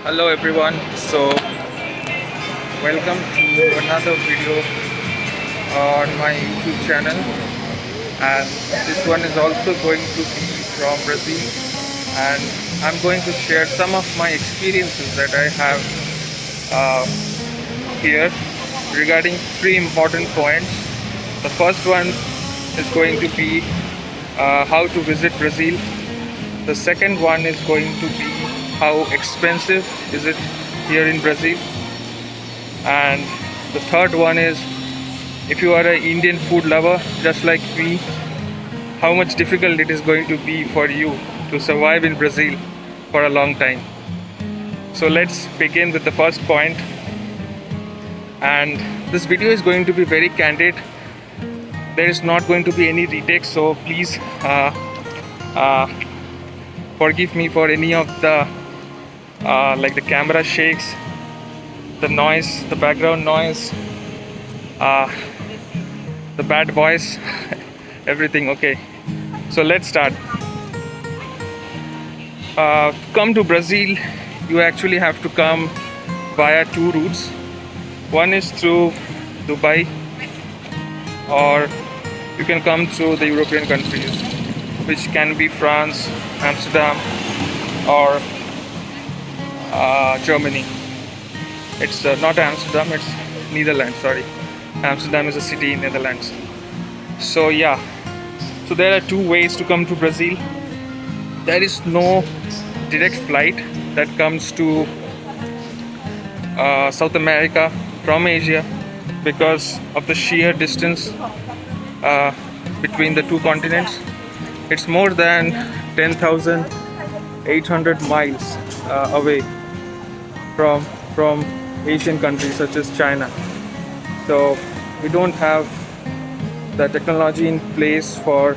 Hello everyone. Welcome to another video on my YouTube channel, and this one is also going to be from Brazil, and I'm going to share some of my experiences that I have uh, here regarding three important points. The first one is going to be how to visit Brazil. The second one is going to be how expensive is it here in Brazil, and the third one is, if you are an Indian food lover just like me, how much difficult it is going to be for you to survive in Brazil for a long time. So let's begin with the first point, and this video is going to be very candid. There is not going to be any retakes, so please uh, forgive me for any of the like the camera shakes, the noise, the background noise, the bad voice, everything. Okay, so let's start. To come to Brazil, you actually have to come via two routes. One is through Dubai, or you can come through the European countries, which can be France, Amsterdam, or Germany. It's not Amsterdam, it's Netherlands, sorry. Amsterdam is a city in Netherlands. So yeah, so there are two ways to come to Brazil. There is no direct flight that comes to South America from Asia because of the sheer distance between the two continents. It's more than 10,800 miles away from Asian countries such as China. So we don't have the technology in place for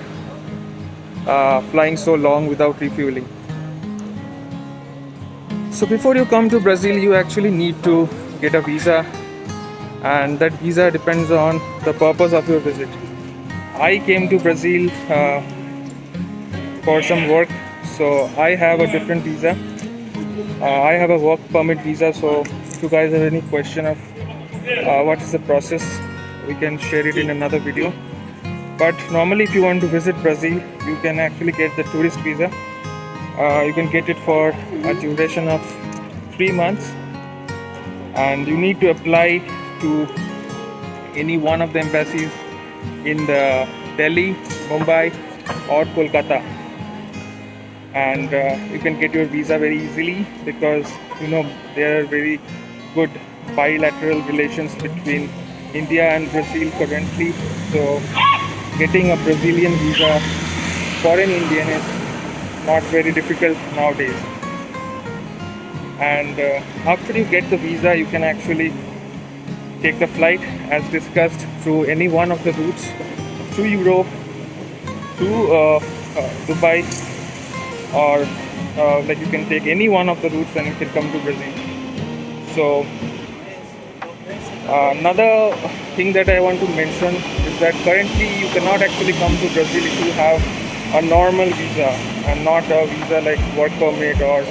flying so long without refueling. So before you come to Brazil, you actually need to get a visa, and that visa depends on the purpose of your visit. I came to Brazil for some work, so I have a different visa. I have a work permit visa, so if you guys have any question of what is the process, we can share it in another video. But normally if you want to visit Brazil, you can actually get the tourist visa. You can get it for a duration of 3 months, and you need to apply to any one of the embassies in the Delhi, Mumbai, or Kolkata, and you can get your visa very easily because there are very good bilateral relations between India and Brazil currently. So getting a Brazilian visa for an Indian is not very difficult nowadays. And after you get the visa, you can actually take the flight as discussed through any one of the routes, to Europe, to Dubai, or like you can take any one of the routes and you can come to Brazil. So another thing that I want to mention is that currently you cannot actually come to Brazil if you have a normal visa and not a visa like work permit or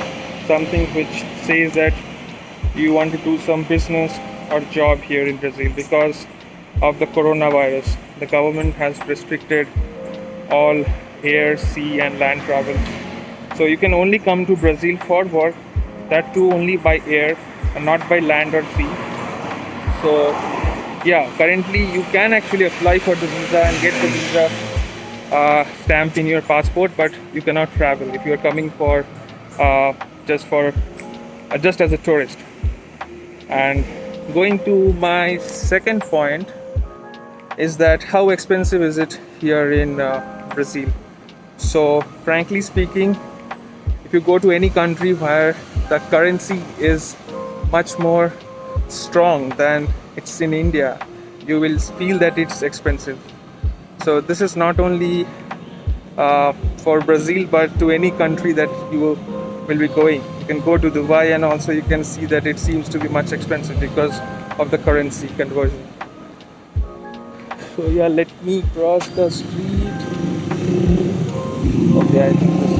something which says that you want to do some business or job here in Brazil. Because of the coronavirus, the government has restricted all air, sea and land travel. So you can only come to Brazil for work, that too only by air and not by land or sea. So yeah, currently you can actually apply for the visa and get the visa stamp in your passport, but you cannot travel if you are coming for just as a tourist. And going to my second point is that how expensive is it here in Brazil. So frankly speaking, if you go to any country where the currency is much more strong than it's in India, you will feel that it's expensive. So this is not only for Brazil, but to any country that you will be going. You can go to Dubai and also you can see that it seems to be much expensive because of the currency conversion. So yeah, let me cross the street. Okay, I think this.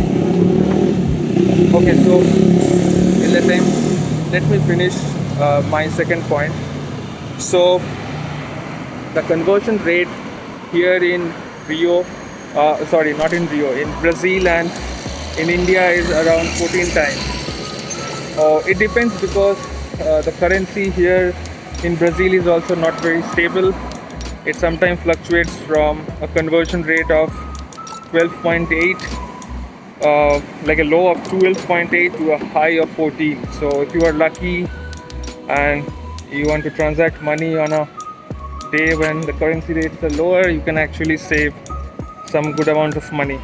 Okay, so in the time let me finish my second point. So the conversion rate here in Rio, sorry, not in Rio, in Brazil and in India is around 14 times. It depends because the currency here in Brazil is also not very stable. It sometimes fluctuates from a conversion rate of 12.8, like a low of 12.8 to a high of 14. So if you are lucky and you want to transact money on a day when the currency rates are lower, you can actually save some good amount of money.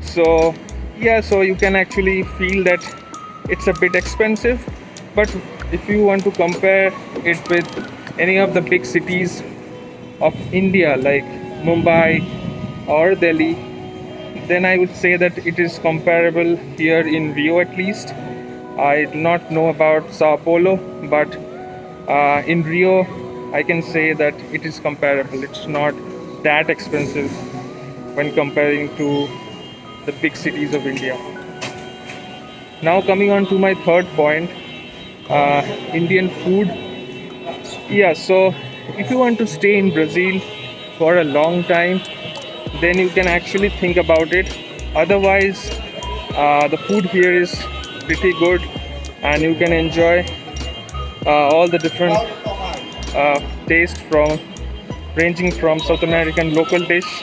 So yeah, so you can actually feel that it's a bit expensive, but if you want to compare it with any of the big cities of India like Mumbai or Delhi, then I would say that it is comparable here in Rio at least. I do not know about Sao Paulo, but in Rio I can say that it is comparable. It's not that expensive when comparing to the big cities of India. Now coming on to my third point, Indian food. Yeah, so if you want to stay in Brazil for a long time, then you can actually think about it. Otherwise, the food here is pretty good and you can enjoy all the different taste from ranging from South American local dish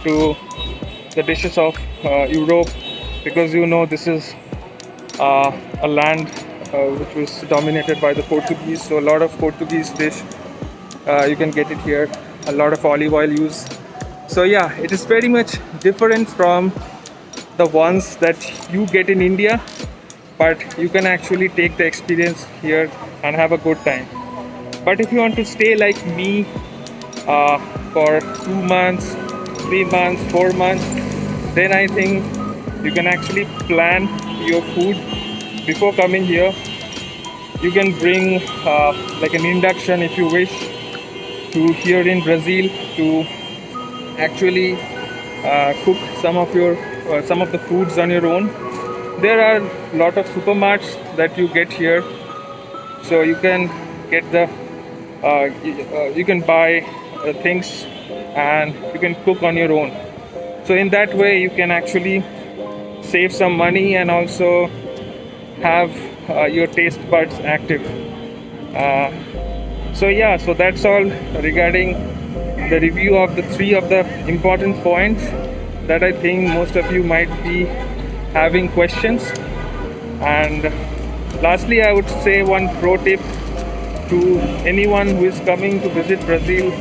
to the dishes of Europe, because you know this is a land which was dominated by the Portuguese, so a lot of Portuguese dish you can get it here, a lot of olive oil use. So yeah, it is very much different from the ones that you get in India, but you can actually take the experience here and have a good time. But if you want to stay like me for 2 months, 3 months, 4 months, then I think you can actually plan your food before coming here. You can bring like an induction if you wish to here in Brazil to actually cook some of the foods on your own. There are a lot of supermarkets that you get here, so you can get the you can buy things and you can cook on your own. So in that way you can actually save some money and also have your taste buds active. So yeah, so that's all regarding the review of the 3 of the important points that I think most of you might be having questions. And lastly, I would say one pro tip to anyone who is coming to visit Brazil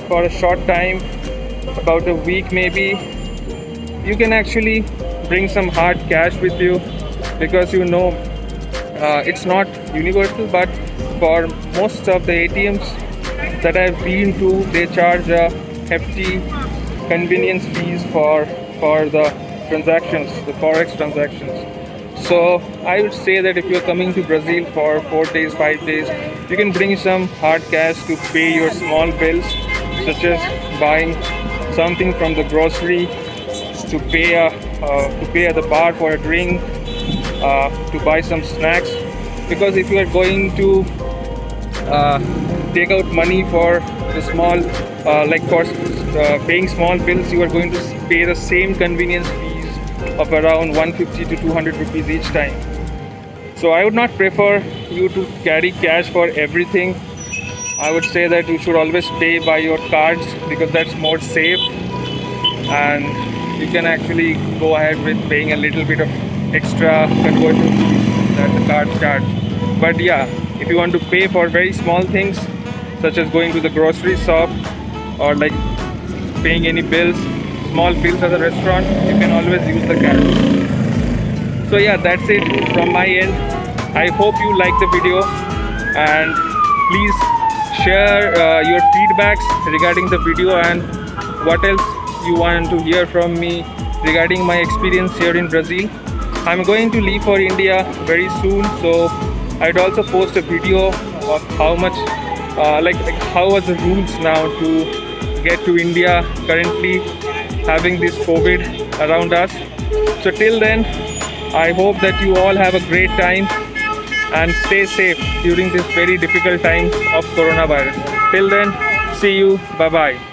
for a short time, about a week maybe. You can actually bring some hard cash with you, because you know it's not universal, but for most of the ATMs that I've been to, they charge a hefty convenience fees for the transactions, the forex transactions. So I would say that if you're coming to Brazil for 4 days, 5 days, you can bring some hard cash to pay your small bills, such as buying something from the grocery, to pay at the bar for a drink, to buy some snacks. Because if you are going to take out money for the small, like for paying small bills, you are going to pay the same convenience fees of around 150 to 200 rupees each time. So I would not prefer you to carry cash for everything. I would say that you should always pay by your cards, because that's more safe, and you can actually go ahead with paying a little bit of extra conversion fees that the cards charge. But yeah, if you want to pay for very small things, such as going to the grocery shop or like paying any bills, small bills at the restaurant, you can always use the cash. So yeah, that's it from my end. I hope you like the video, and please share your feedbacks regarding the video and what else you want to hear from me regarding my experience here in Brazil. I'm going to leave for India very soon, so I'd also post a video of how much like how was the rules now to get to India currently having this COVID around us. So till then, I hope that you all have a great time and stay safe during this very difficult times of coronavirus. Till then, see you. Bye bye.